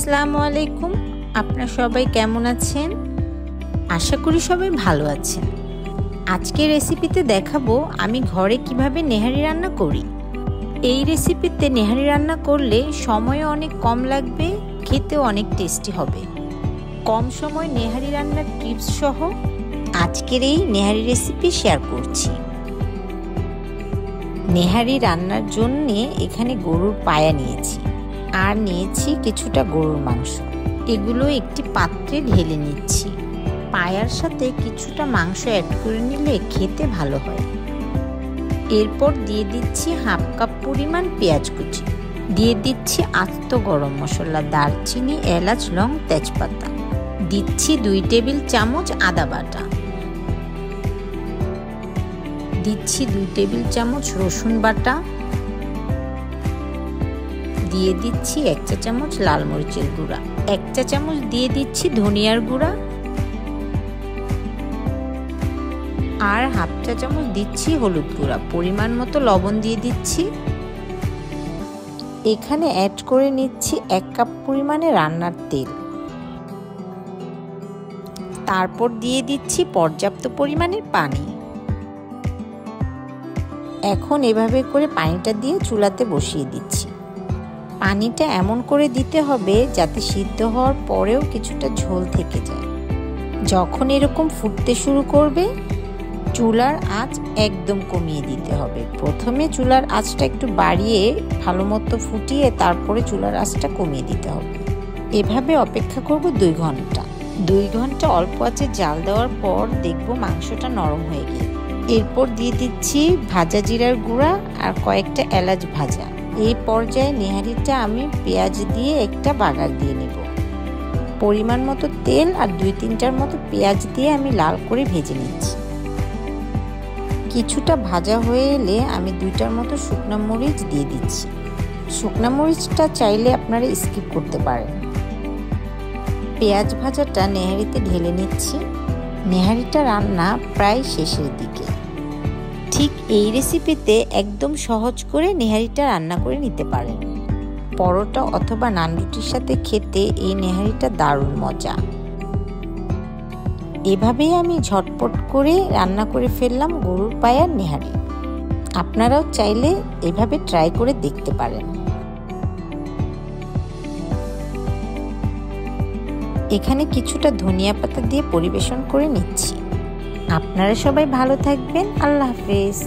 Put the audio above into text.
আসসালামু আলাইকুম। আপনারা সবাই কেমন আছেন? আশা করি সবাই ভালো আছেন। আজকের রেসিপিতে দেখাবো আমি ঘরে কিভাবে নেহারি রান্না করি। এই রেসিপিতে নেহারি রান্না করলে সময়ও অনেক কম লাগবে, খেতেও অনেক টেস্টি হবে। কম সময় নেহারি রান্নার টিপস সহ আজকের এই নেহারি রেসিপি শেয়ার করছি। নেহারি রান্নার জন্যে এখানে গরুর পায়া নিয়েছি আর নিয়েছি কিছুটা গরুর মাংস। এগুলো একটি পাত্রে ঢেলে নিচ্ছি। পায়ার সাথে কিছুটা মাংস অ্যাড করে নিলে খেতে ভালো হয়। এরপর দিয়ে দিচ্ছি হাফ কাপ পরিমাণ পেঁয়াজ কুচি, দিয়ে দিচ্ছি আস্ত গরম মশলা, দারচিনি, এলাচ, লং, তেজপাতা, দিচ্ছি 2 টেবিল চামচ আদা বাটা, দিচ্ছি 2 টেবিল চামচ রসুন বাটা, দিয়ে দিচ্ছি 1 চা চামচ লাল মরিচের গুঁড়া, 1 চা চামচ দিয়ে দিচ্ছি ধনিয়ার গুঁড়া আর হাফ চা চামচ দিচ্ছি হলুদ গুঁড়া। পরিমাণ মতো লবণ দিয়ে দিচ্ছি। এখানে অ্যাড করে নিচ্ছি 1 কাপ পরিমাণে রান্নার তেল। তারপর দিয়ে দিচ্ছি পর্যাপ্ত পরিমাণের পানি। এখন এভাবে করে পানিটা দিয়ে চুলাতে বসিয়ে দিচ্ছি। পানিটা এমন করে দিতে হবে যাতে সিদ্ধ হওয়ার পরেও কিছুটা ঝোল থেকে যায়। যখন এরকম ফুটতে শুরু করবে চুলার আঁচ একদম কমিয়ে দিতে হবে। প্রথমে চুলার আঁচটা একটু বাড়িয়ে ভালো মতো ফুটিয়ে তারপরে চুলার আঁচটা কমিয়ে দিতে হবে। এভাবে অপেক্ষা করব 2 ঘন্টা। 2 ঘন্টা অল্প আঁচে জাল দেওয়ার পর দেখব মাংসটা নরম হয়ে গিয়ে। এরপর দিয়ে দিচ্ছি ভাজা জিরার গুঁড়া আর কয়েকটা এলাচ ভাজা। এই পর্যায়ে নেহারিটা আমি পেঁয়াজ দিয়ে একটা বাগার দিয়ে নেব। পরিমাণ মতো তেল আর 2-3টার মতো পেঁয়াজ দিয়ে আমি লাল করে ভেজে নিচ্ছি। কিছুটা ভাজা হয়ে এলে আমি 2টার মতো শুকনো মরিচ দিয়ে দিচ্ছি। শুকনো মরিচটা চাইলে আপনারা স্কিপ করতে পারেন। পেঁয়াজ ভাজাটা নেহারিতে ঢেলে নিচ্ছি। নেহারিটা রান্না প্রায় শেষের দিকে। ঠিক এই রেসিপিতে একদম সহজ করে নেহারিটা রান্না করে নিতে পারেন। পরোটা অথবা নান রুটির সাথে খেতে এই নেহারিটা দারুণ মজা। এভাবেই আমি ঝটপট করে রান্না করে ফেললাম গরুর পায়ার নেহারি। আপনারাও চাইলে এভাবে ট্রাই করে দেখতে পারেন। এখানে কিছুটা ধনিয়া পাতা দিয়ে পরিবেশন করে নিচ্ছি। আপনারা সবাই ভালো থাকবেন। আল্লাহ হাফেজ।